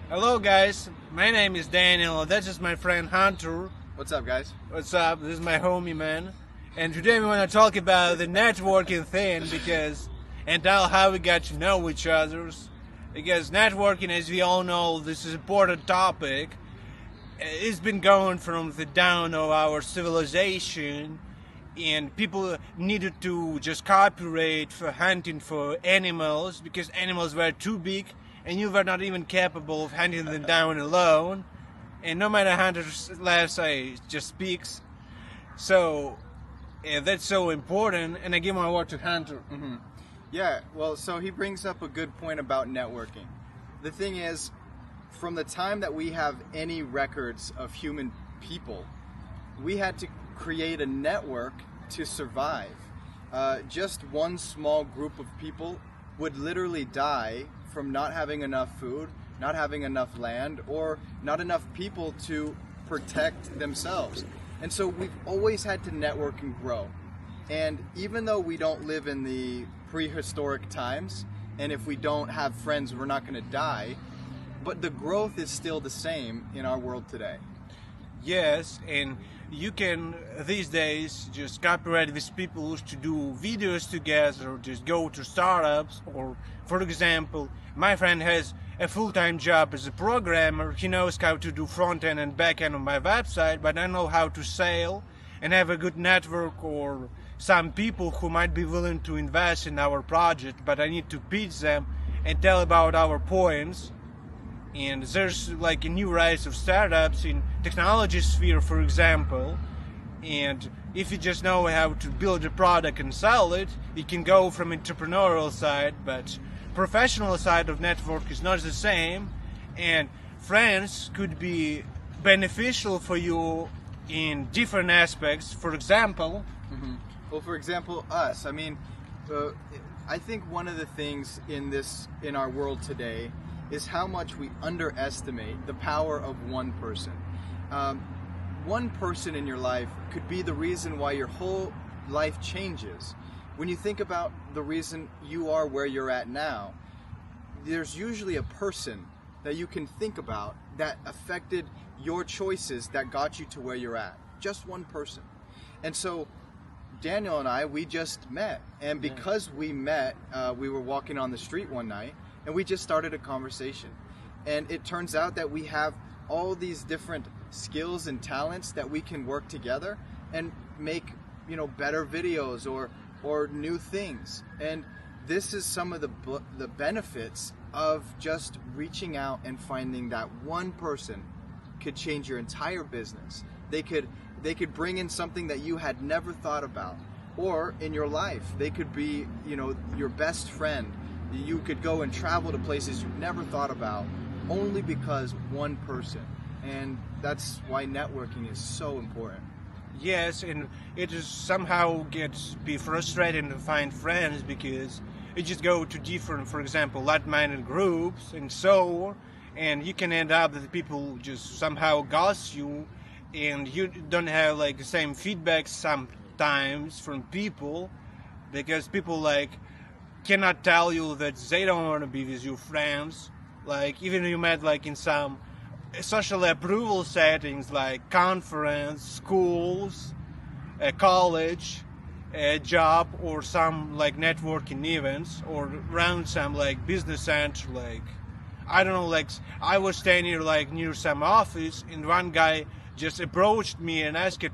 Hello guys, my name is Daniel, that is my friend Hunter. What's up, guys? What's up? This is my homie man. And today we want to talk about the networking thing and tell how we got to know each other. Because networking, as we all know, this is an important topic. It's been going from the dawn of our civilization, and people needed to just cooperate for hunting for animals because animals were too big and you were not even capable of hunting them down alone. And no matter how last I just speaks. So that's so important. And I give my word to Hunter. Yeah, well, so he brings up a good point about networking. The thing is, from the time that we have any records of human people, we had to create a network to survive. Just one small group of people would literally die from not having enough food, not having enough land, or not enough people to protect themselves. And so we've always had to network and grow. And even though we don't live in the prehistoric times, and if we don't have friends, we're not going to die, but the growth is still the same in our world today. Yes, and you can these days just cooperate with people to do videos together, or just go to startups, or for example, my friend has a full-time job as a programmer. He knows how to do front-end and back-end on my website, but I know how to sell and have a good network or some people who might be willing to invest in our project, but I need to pitch them and tell about our points. And there's like a new rise of startups in technology sphere, for example. And if you just know how to build a product and sell it, you can go from entrepreneurial side, but professional side of network is not the same. And friends could be beneficial for you in different aspects. For example, Well, for example, us. I think one of the things in our world today is how much we underestimate the power of one person. One person in your life could be the reason why your whole life changes. When you think about the reason you are where you're at now, there's usually a person that you can think about that affected your choices that got you to where you're at. Just one person. And so Daniel and I, we just met. And because we met, we were walking on the street one night, and we just started a conversation. And it turns out that we have all these different skills and talents that we can work together and make, better videos or new things. And this is some of the benefits of just reaching out and finding that one person could change your entire business. They could bring in something that you had never thought about. Or in your life, they could be, your best friend. You could go and travel to places you've never thought about only because one person. And that's why networking is so important. yes, and it is somehow gets be frustrating to find friends because you just go to different, for example, like-minded groups and you can end up that people just somehow ghost you, and you don't have like the same feedback sometimes from people because people cannot tell you that they don't want to be with your friends. Like even you met in some social approval settings like conference, schools, a college, a job, or some networking events, or around some business center. I don't know, I was standing near some office, and one guy just approached me and asked,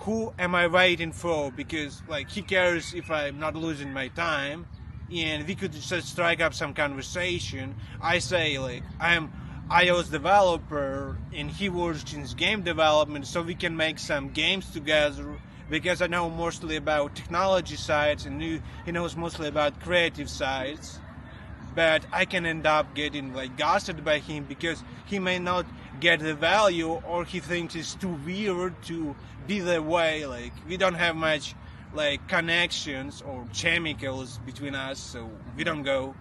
"Who am I waiting for?" Because he cares if I'm not losing my time, and we could just strike up some conversation. I say I'm iOS developer and he works in game development, so we can make some games together because I know mostly about technology sides and he knows mostly about creative sides. But I can end up getting ghosted by him because he may not get the value, or he thinks it's too weird to be that way. We don't have much connections or chemicals between us, so we don't go.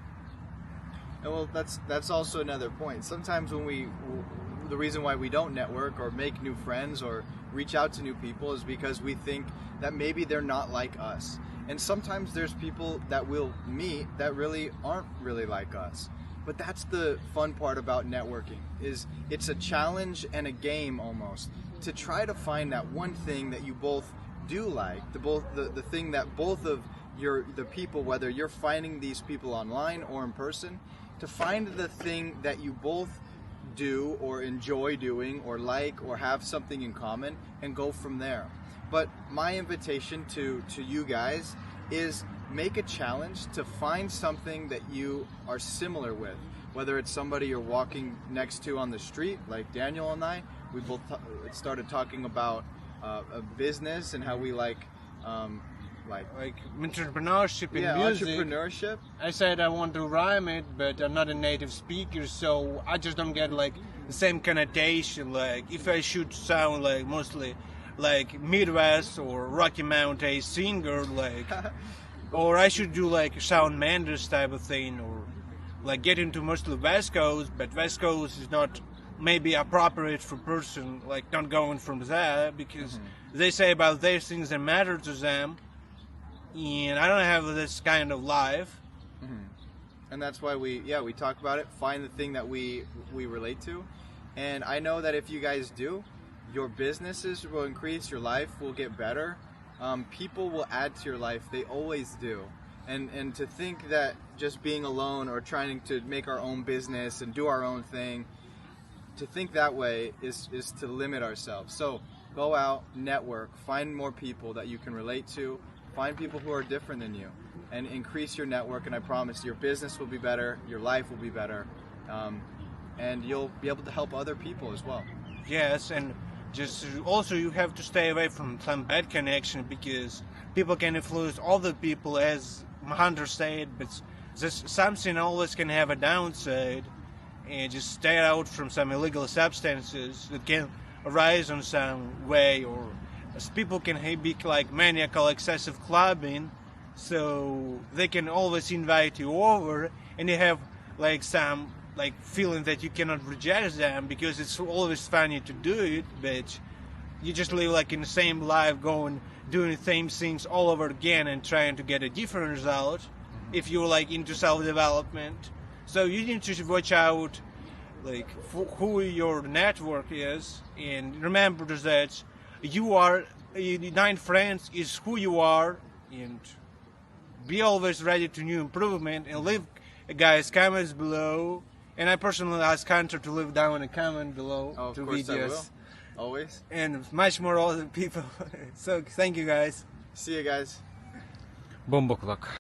Well, that's also another point. Sometimes the reason why we don't network or make new friends or reach out to new people is because we think that maybe they're not like us. And sometimes there's people that we'll meet that really aren't really like us. But that's the fun part about networking, is it's a challenge and a game almost, to try to find that one thing that you both do like, the thing that both of the people, whether you're finding these people online or in person, to find the thing that you both do or enjoy doing or like or have something in common, and go from there. But my invitation to you guys is make a challenge to find something that you are similar with, whether it's somebody you're walking next to on the street, like Daniel and I. We both started talking about a business and how we like entrepreneurship in music. Entrepreneurship. I said I want to rhyme it, but I'm not a native speaker, so I just don't get like the same connotation. Like if I should sound like mostly like Midwest or Rocky Mountain singer, like, or I should do like Shawn Mendes type of thing, or like get into mostly West Coast, but West Coast is not maybe appropriate for person like not going from there, because they say about their things that matter to them, and I don't have this kind of life. And that's why we talk about it, find the thing that we relate to. And I know that if you guys do, your businesses will increase, your life will get better, people will add to your life, they always do. And to think that just being alone or trying to make our own business and do our own thing, to think that way is to limit ourselves. So go out, network, find more people that you can relate to, find people who are different than you, and increase your network, and I promise your business will be better, your life will be better, and you'll be able to help other people as well. Yes, and just also you have to stay away from some bad connection, because people can influence other people, as Hunter said, but something always can have a downside, and just stay out from some illegal substances that can arise in some way, or as people can be like maniacal excessive clubbing, so they can always invite you over, and you have like some like feeling that you cannot reject them, because it's always funny to do it, but you just live like in the same life, doing the same things all over again and trying to get a different result. If you're like into self-development, so you need to watch out like who your network is, and remember that your 9 friends is who you are, and be always ready to new improvement, and leave guys comments below. And I personally ask Hunter to leave down a comment below to videos. I will. Always. And much more other people. So thank you guys. See you guys. Bombokulak.